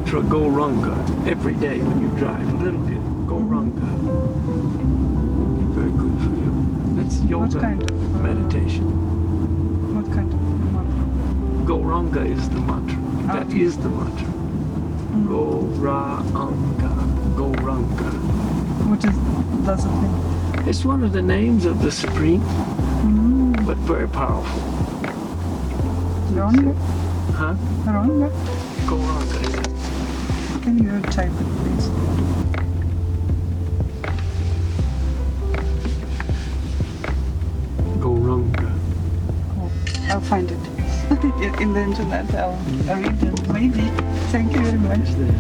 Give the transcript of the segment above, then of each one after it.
mantra Gauranga every day when you drive. A little bit. Gauranga. Very good for you. That's yoga kind of, meditation. What kind of mantra? Gauranga is the mantra. That is the mantra. Gauranga. Gauranga. What does it mean? It's one of the names of the Supreme, but very powerful. Gauranga? Huh? Gauranga? Gauranga, yeah. Can you type it, please? Gauranga. Oh, I'll find it. In the internet, I'll read it. Maybe. Thank you very much. It's there.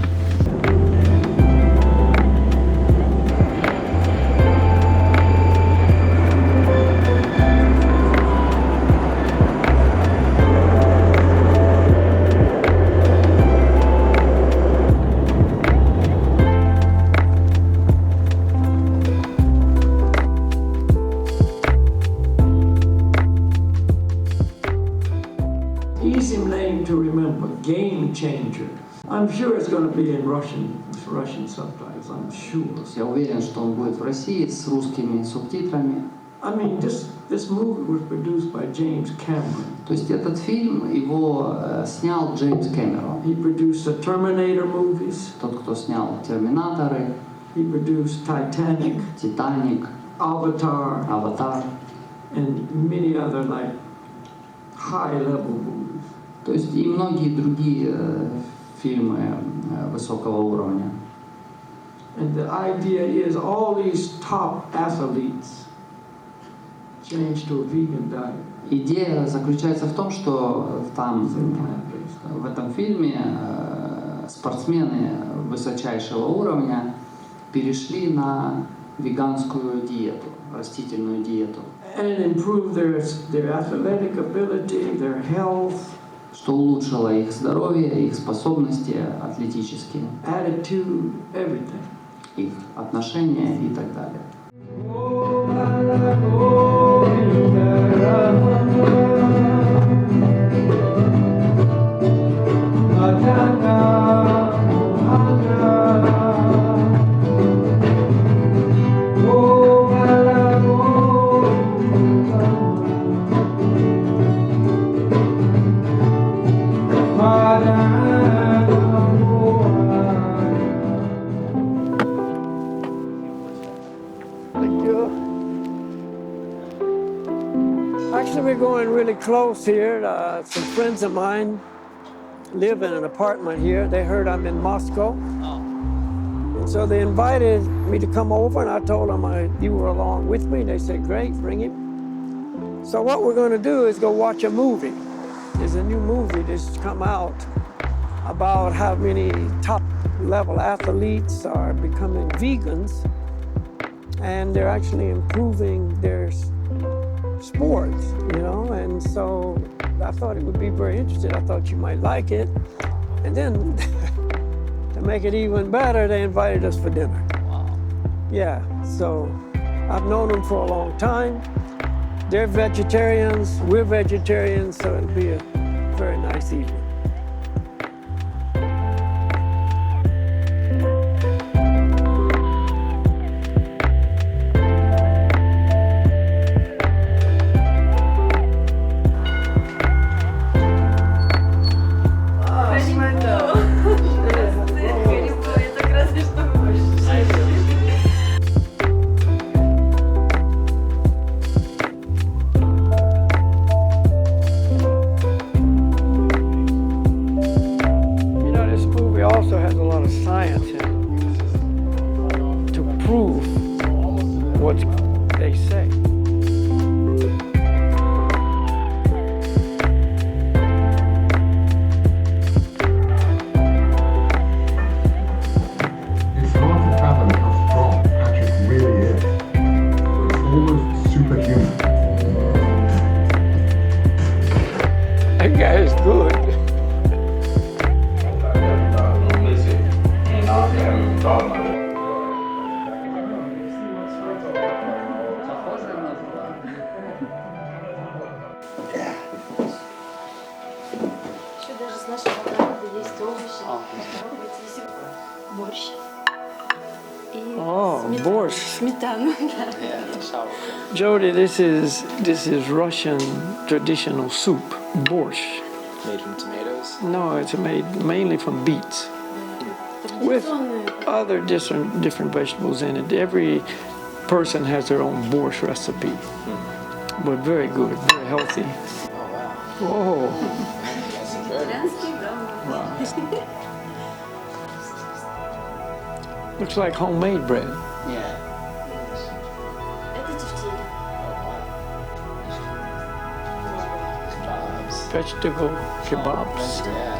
Easy name to remember, Game Changer. I'm sure it's going to be in Russian subtitles, I'm sure. Я уверен, что он будет в России с русскими субтитрами. I mean, this movie was produced by James Cameron. То есть этот фильм, его снял Джеймс Кэмерон. He produced the Terminator movies. Тот, кто снял «Терминаторы», He produced Titanic, «Титаник», Avatar, «Аватар». and many other like high-level movies. То есть и многие другие фильмы высокого уровня. And the idea is all these top athletes change to a vegan diet. Идея заключается в том, что там Plant-based. в этом фильме спортсмены высочайшего уровня перешли на веганскую диету, растительную диету, And improve their athletic ability, their health, что улучшило их здоровье, их способности атлетические, attitude, everything. их отношения и так далее. Actually, we're going really close here. Some friends of mine live in an apartment here. They heard I'm in Moscow. And so they invited me to come over, and I told them you were along with me. They said, great, bring him. So what we're going to do is go watch a movie. There's a new movie that's come out about how many top-level athletes are becoming vegans, and they're actually improving their sports, you know, and so I thought it would be very interesting. I thought you might like it. And then to make it even better, they invited us for dinner. Wow. Yeah, so I've known them for a long time. They're vegetarians, we're vegetarians, so it'll be a very nice evening. Also has a lot of science in it to prove what they say. It's hard to fathom how strong Patrick really is. It's almost superhuman. That guy is good. Еще даже с нашего огорода есть овощи. Попробуйте. борщ. І Oh, borscht. сметану. Jody, this is Russian traditional soup, borscht. Made from tomatoes. No, it's made mainly from beets with other different vegetables in it. Every person has their own borscht recipe, but very good, very healthy. Oh wow. Oh, That's very Італійський, да. looks like homemade bread. Yeah. Це тефтіль. Kebabs. Vegetable kebabs. Yeah.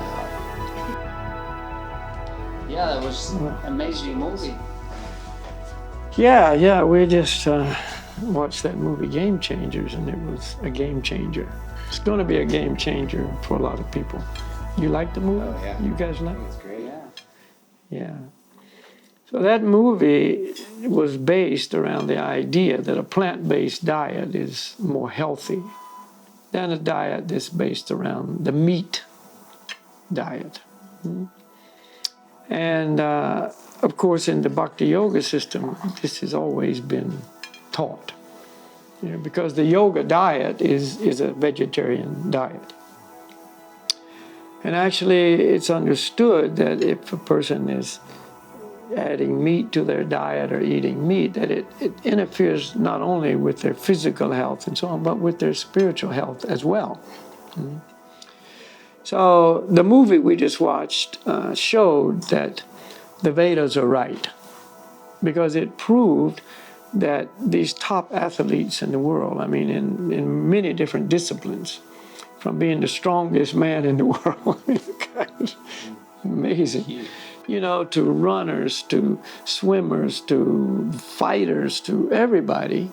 Yeah, that was amazing movie. Yeah, we just watched that movie Game Changers, and it was a game changer. It's going to be a game changer for a lot of people. You like the movie? Oh, yeah. You guys like it? It's great. Yeah. Yeah. So that movie was based around the idea that a plant-based diet is more healthy than a diet that's based around the meat diet. And of course, in the Bhakti Yoga system, this has always been taught. Because the yoga diet is a vegetarian diet. And actually, it's understood that if a person is adding meat to their diet or eating meat, that it interferes not only with their physical health and so on, but with their spiritual health as well. So the movie we just watched showed that the Vedas are right, because it proved that these top athletes in the world, I mean, in many different disciplines, from being the strongest man in the world, amazing, to runners, to swimmers, to fighters, to everybody,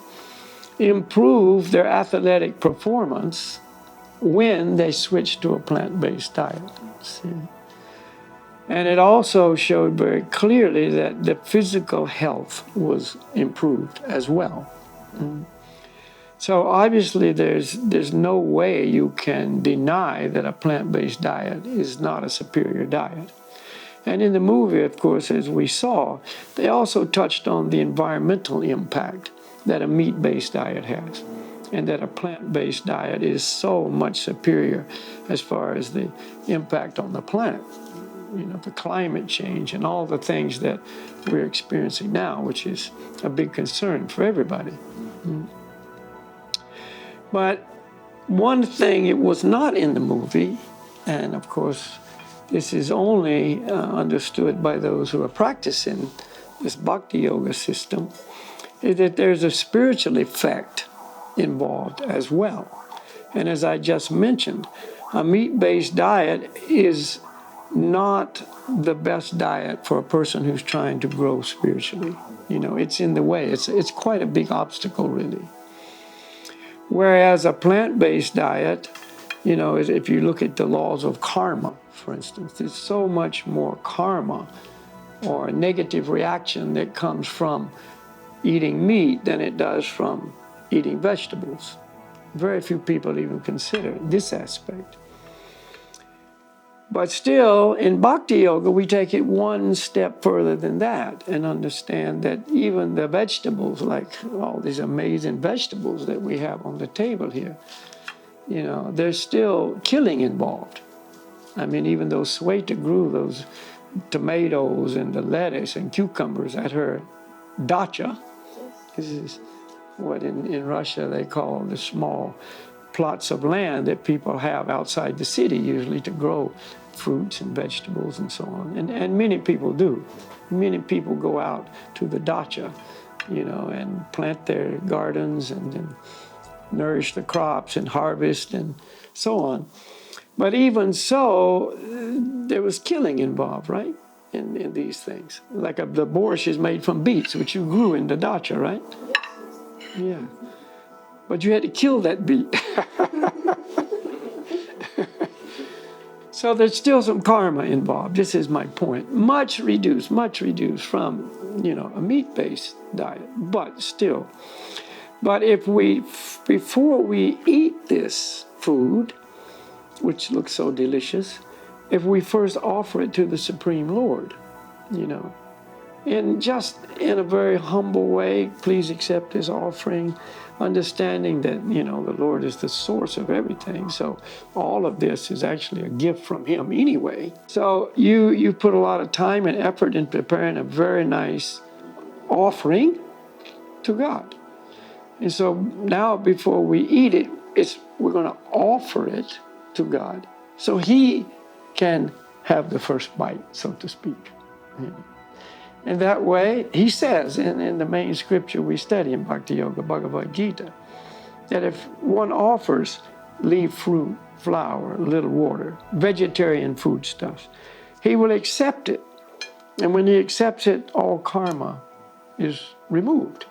improve their athletic performance when they switched to a plant-based diet. See? And it also showed very clearly that the physical health was improved as well. So obviously there's no way you can deny that a plant-based diet is not a superior diet. And in the movie, of course, as we saw, they also touched on the environmental impact that a meat-based diet has, and that a plant-based diet is so much superior as far as the impact on the planet. The climate change and all the things that we're experiencing now, which is a big concern for everybody. But one thing it was not in the movie, and of course this is only understood by those who are practicing this Bhakti Yoga system, is that there's a spiritual effect involved as well. And as I just mentioned, a meat-based diet is not the best diet for a person who's trying to grow spiritually. It's in the way. It's quite a big obstacle, really. Whereas a plant-based diet, if you look at the laws of karma, for instance, there's so much more karma or negative reaction that comes from eating meat than it does from eating vegetables. Very few people even consider this aspect. But still, in Bhakti Yoga, we take it one step further than that and understand that even the vegetables, like all these amazing vegetables that we have on the table here, there's still killing involved. I mean, even though Sweta grew those tomatoes and the lettuce and cucumbers at her dacha, this is what in Russia they call the small plots of land that people have outside the city, usually to grow fruits and vegetables and so on. And many people do. Many people go out to the dacha, and plant their gardens and nourish the crops and harvest and so on. But even so, there was killing involved, right, in these things. Like the borscht is made from beets, which you grew in the dacha, right? Yeah. But you had to kill that beet. So there's still some karma involved. This is my point. Much reduced from, a meat-based diet, but still. But before we eat this food, which looks so delicious, if we first offer it to the Supreme Lord, in a very humble way, please accept this offering, understanding that, you know, the Lord is the source of everything. So all of this is actually a gift from Him anyway. So you put a lot of time and effort in preparing a very nice offering to God. And so now before we eat it, we're going to offer it to God so He can have the first bite, so to speak. And that way, He says in the main scripture we study in Bhakti Yoga Bhagavad Gita, that if one offers leaf, fruit, flour, a little water, vegetarian foodstuffs, He will accept it. And when He accepts it, all karma is removed.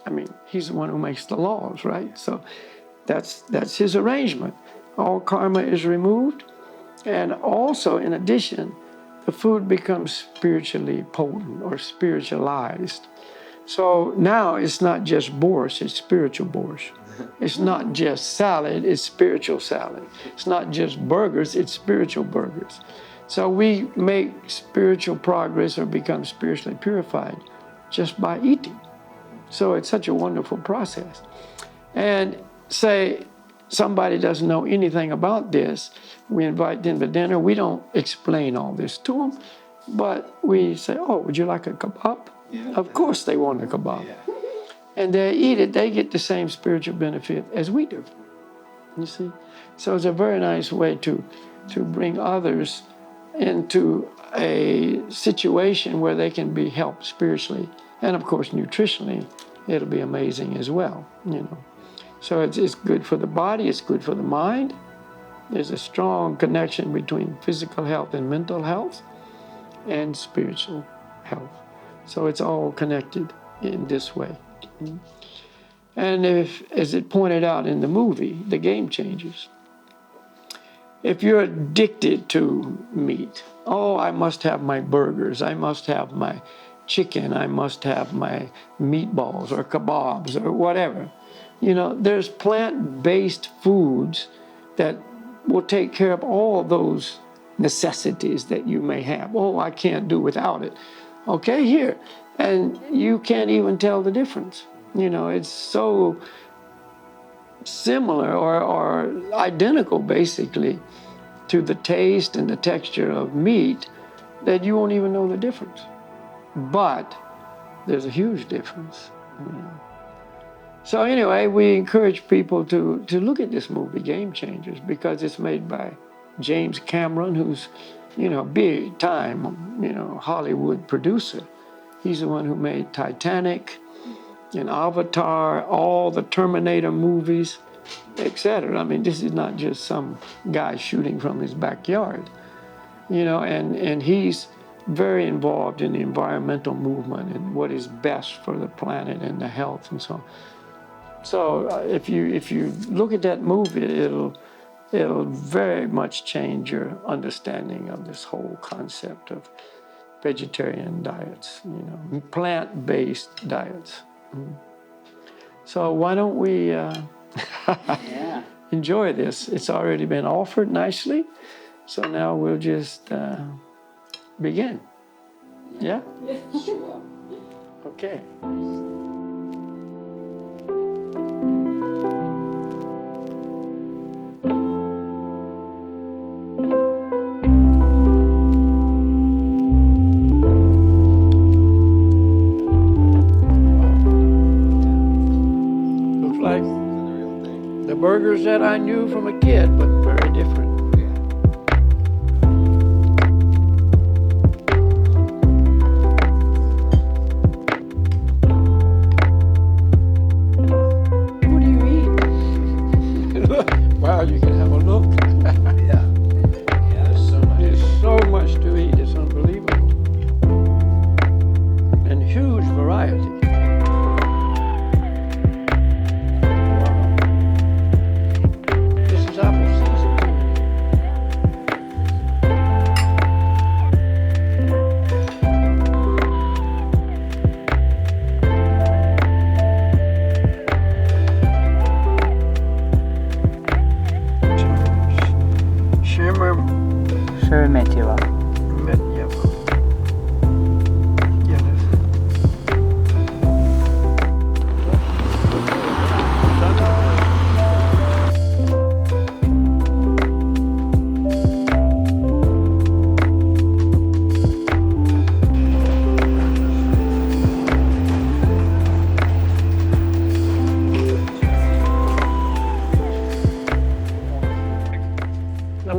I mean, He's the one who makes the laws, right? So that's His arrangement. All karma is removed. And also, in addition, the food becomes spiritually potent or spiritualized. So now it's not just borscht, it's spiritual borscht. It's not just salad, it's spiritual salad. It's not just burgers, it's spiritual burgers. So we make spiritual progress or become spiritually purified just by eating. So it's such a wonderful process. And say somebody doesn't know anything about this, we invite them to dinner. We don't explain all this to them, but we say, oh, would you like a kebab? Yeah. Of course they want a kebab. Yeah. And they eat it, they get the same spiritual benefit as we do. You see? So it's a very nice way to bring others into a situation where they can be helped spiritually. And of course, nutritionally, it'll be amazing as well, you know. So it's good for the body, it's good for the mind. There's a strong connection between physical health and mental health and spiritual health. So it's all connected in this way. And as it pointed out in the movie, The Game Changers, if you're addicted to meat, oh, I must have my burgers, I must have my chicken, I must have my meatballs or kebabs or whatever. You know, there's plant-based foods that will take care of all those necessities that you may have. Oh, I can't do without it. Okay, here. And you can't even tell the difference. You know, it's so similar or identical, basically, to the taste and the texture of meat that you won't even know the difference. But there's a huge difference. You know. So anyway, we encourage people to look at this movie, Game Changers, because it's made by James Cameron, who's, you know, big time, you know, Hollywood producer. He's the one who made Titanic and Avatar, all the Terminator movies, etc. I mean, this is not just some guy shooting from his backyard, you know, and he's very involved in the environmental movement and what is best for the planet and the health and so on. So if you look at that movie, it'll very much change your understanding of this whole concept of vegetarian diets, you know, plant-based diets. So why don't we enjoy this? It's already been offered nicely, so now we'll just begin. Yeah? Sure. Okay. Looks like the burgers that I knew from a kid, but very different. Wow, you can have a look. Yeah. Yeah, there's so much. There's so much to eat, it's unbelievable. And huge variety. Wow. This is apple season. Sheremetyevo. Yes.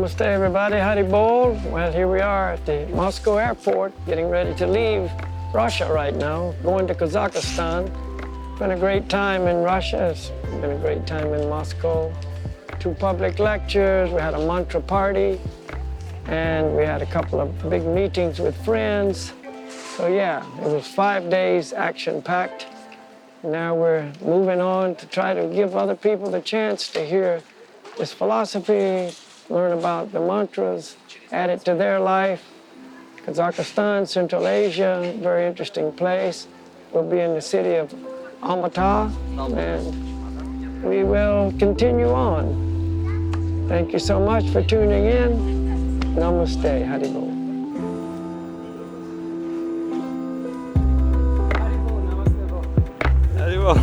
Namaste, everybody. Haribol. Well, here we are at the Moscow airport, getting ready to leave Russia right now, going to Kazakhstan. Been a great time in Russia. It's been a great time in Moscow. 2 public lectures. We had a mantra party, and we had a couple of big meetings with friends. So yeah, it was 5 days action-packed. Now we're moving on to try to give other people the chance to hear this philosophy, learn about the mantras, add it to their life. Kazakhstan, Central Asia, very interesting place. We'll be in the city of Almaty, and we will continue on. Thank you so much for tuning in. Namaste, Haribol. Haribol.